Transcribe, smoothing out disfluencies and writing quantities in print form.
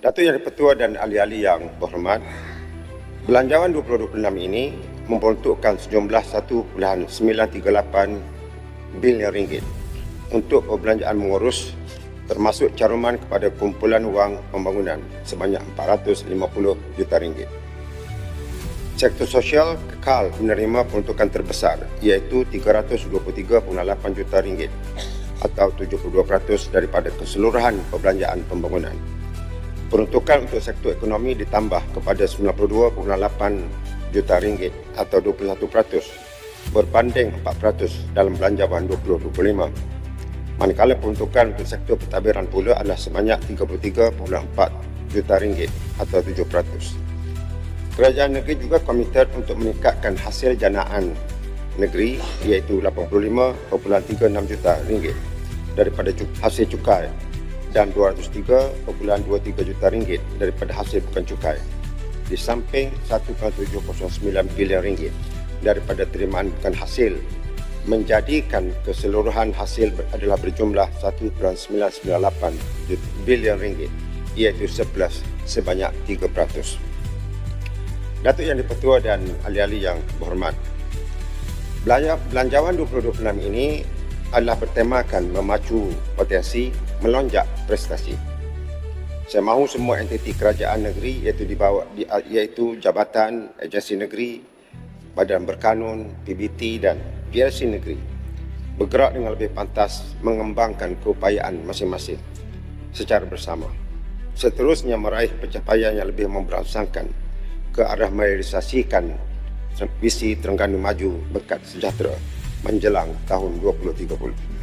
Datuk Yang Di-Pertua dan ahli-ahli yang berhormat, Belanjawan 2026 ini memperuntukkan sejumlah 1.938 bilion ringgit untuk perbelanjaan mengurus termasuk caruman kepada kumpulan wang pembangunan sebanyak 450 juta ringgit. Sektor sosial kekal menerima peruntukan terbesar iaitu 323.8 juta ringgit atau 72% daripada keseluruhan perbelanjaan pembangunan. Peruntukan untuk sektor ekonomi ditambah kepada 92.8 juta ringgit atau 21% berbanding 4% dalam Belanjawan 2025. Manakala peruntukan untuk sektor pentadbiran pula adalah sebanyak 33.4 juta ringgit atau 7%. Kerajaan negeri juga komited untuk meningkatkan hasil janaan negeri iaitu 85.36 juta ringgit daripada hasil cukai dan 203.23 juta ringgit daripada hasil bukan cukai, di samping 1.709 bilion ringgit daripada terimaan bukan hasil, menjadikan keseluruhan hasil adalah berjumlah 1.998 bilion ringgit iaitu surplus sebanyak 3%. Datuk Yang Di-Pertua dan ahli-ahli yang berhormat, Belanjawan 2026 ini adalah bertemakan memacu potensi, melonjak prestasi. Saya mahu semua entiti kerajaan negeri iaitu jabatan, agensi negeri, badan berkanun, PBT dan PLC negeri bergerak dengan lebih pantas mengembangkan keupayaan masing-masing secara bersama. Seterusnya meraih pencapaian yang lebih memberangsangkan ke arah merealisasikan visi Terengganu Maju Berkat Sejahtera menjelang tahun 2030.